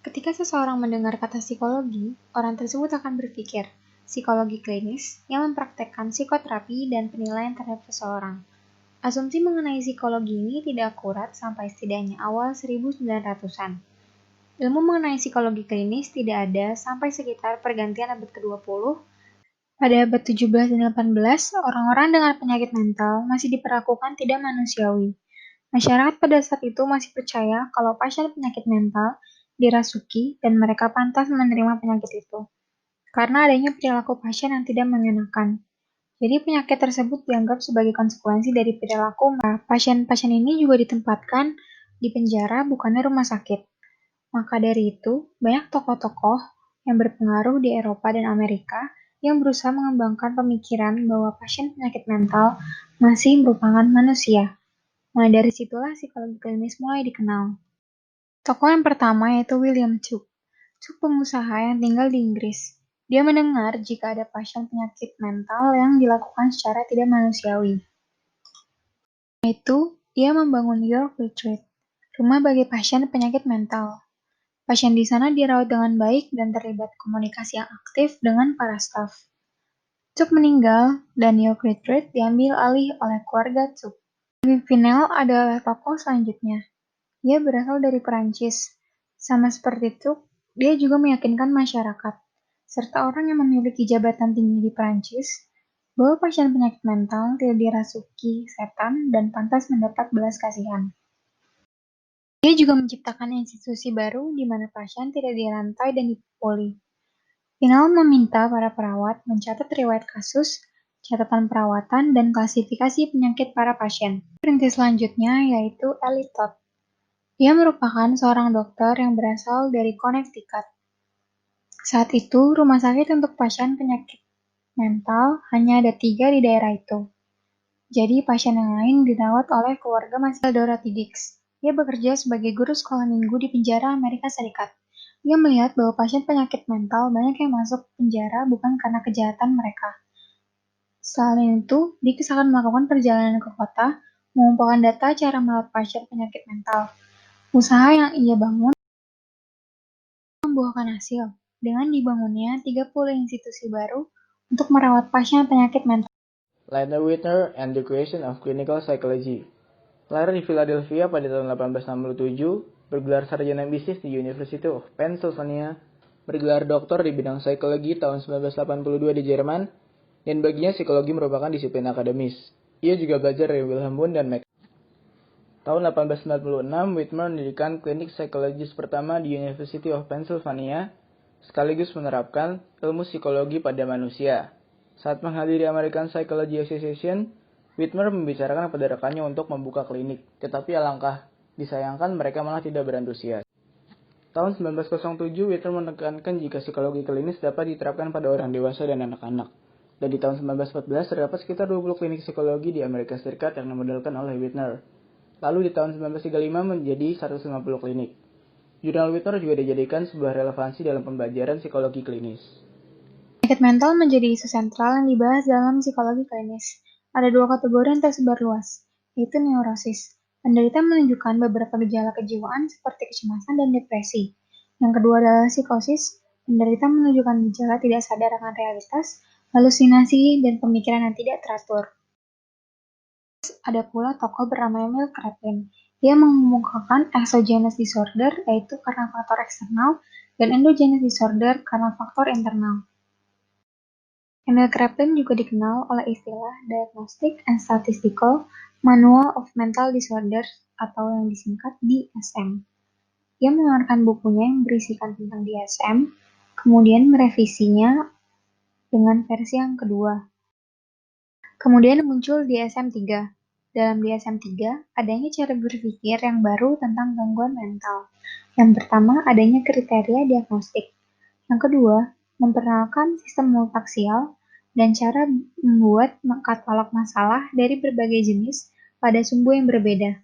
Ketika seseorang mendengar kata psikologi, orang tersebut akan berpikir psikologi klinis yang mempraktekkan psikoterapi dan penilaian terhadap seseorang. Asumsi mengenai psikologi ini tidak akurat sampai setidaknya awal 1900-an. Ilmu mengenai psikologi klinis tidak ada sampai sekitar pergantian abad ke-20. Pada abad 17 dan 18, orang-orang dengan penyakit mental masih diperlakukan tidak manusiawi. Masyarakat pada saat itu masih percaya kalau pasien penyakit mental dirasuki dan mereka pantas menerima penyakit itu, karena adanya perilaku pasien yang tidak mengenakan. Jadi penyakit tersebut dianggap sebagai konsekuensi dari perilaku. Pasien-pasien ini juga ditempatkan di penjara bukannya rumah sakit. Maka dari itu, banyak tokoh-tokoh yang berpengaruh di Eropa dan Amerika yang berusaha mengembangkan pemikiran bahwa pasien penyakit mental masih merupakan manusia. Mulai dari situlah psikologi klinis mulai dikenal. Tokoh yang pertama yaitu William Tuke. Tuke pengusaha yang tinggal di Inggris. Dia mendengar jika ada pasien penyakit mental yang dilakukan secara tidak manusiawi. Yaitu, dia membangun York Retreat, rumah bagi pasien penyakit mental. Pasien di sana dirawat dengan baik dan terlibat komunikasi yang aktif dengan para staf. Tuke meninggal dan York Retreat diambil alih oleh keluarga Tuke. Vinel adalah tokoh selanjutnya. Dia berasal dari Perancis. Sama seperti Tuke, dia juga meyakinkan masyarakat, serta orang yang memiliki jabatan tinggi di Perancis, bahwa pasien penyakit mental tidak dirasuki setan dan pantas mendapat belas kasihan. Dia juga menciptakan institusi baru di mana pasien tidak dirantai dan dipukuli. Vinel meminta para perawat mencatat riwayat kasus, catatan perawatan, dan klasifikasi penyakit para pasien. Perintis selanjutnya yaitu Elliot. Dia merupakan seorang dokter yang berasal dari Connecticut. Saat itu, rumah sakit untuk pasien penyakit mental hanya ada 3 di daerah itu. Jadi, pasien yang lain dirawat oleh keluarga masing-masing. Dorothy Dix. Dia bekerja sebagai guru sekolah minggu di penjara Amerika Serikat. Dia melihat bahwa pasien penyakit mental banyak yang masuk penjara bukan karena kejahatan mereka. Selain itu, Dix akan melakukan perjalanan ke kota, mengumpulkan data cara merawat pasien penyakit mental. Usaha yang ia bangun membuahkan hasil, dengan dibangunnya 30 institusi baru untuk merawat pasien penyakit mental. Lionel Whitner and the Creation of Clinical Psychology. Lahir di Philadelphia pada tahun 1867, bergelar sarjana bisnis di University of Pennsylvania, bergelar doktor di bidang psikologi tahun 1982 di Jerman, dan baginya psikologi merupakan disiplin akademis. Ia juga belajar dari Wilhelm Wundt dan Max. Tahun 1896, Whitmer mendirikan klinik psikologis pertama di University of Pennsylvania, sekaligus menerapkan ilmu psikologi pada manusia. Saat menghadiri American Psychology Association, Whitmer membicarakan kepada rekannya untuk membuka klinik, tetapi alangkah disayangkan mereka malah tidak berantusias. Tahun 1907, Whitmer menekankan jika psikologi klinis dapat diterapkan pada orang dewasa dan anak-anak. Dan di tahun 1914, terdapat sekitar 20 klinik psikologi di Amerika Serikat yang dimodalkan oleh Whitner. Lalu di tahun 1935 menjadi 150 klinik. Jurnal Whitner juga dijadikan sebuah relevansi dalam pembelajaran psikologi klinis. Penyakit mental menjadi isu sentral yang dibahas dalam psikologi klinis. Ada 2 kategori yang tersebar luas, yaitu neurosis. Penderita menunjukkan beberapa gejala kejiwaan seperti kecemasan dan depresi. Yang kedua adalah psikosis. Penderita menunjukkan gejala tidak sadar akan realitas, halusinasi, dan pemikiran yang tidak teratur. Ada pula tokoh bernama Emil Kraepelin. Dia mengemukakan exogenous disorder, yaitu karena faktor eksternal, dan endogenous disorder karena faktor internal. Emil Kraepelin juga dikenal oleh istilah Diagnostic and Statistical Manual of Mental Disorders atau yang disingkat DSM. Dia mengeluarkan bukunya yang berisikan tentang DSM, kemudian merevisinya dengan versi yang kedua. Kemudian muncul DSM-3. Dalam DSM-3, adanya cara berpikir yang baru tentang gangguan mental. Yang pertama, adanya kriteria diagnostik. Yang kedua, memperkenalkan sistem multifaksial dan cara membuat katalog masalah dari berbagai jenis pada sumbu yang berbeda.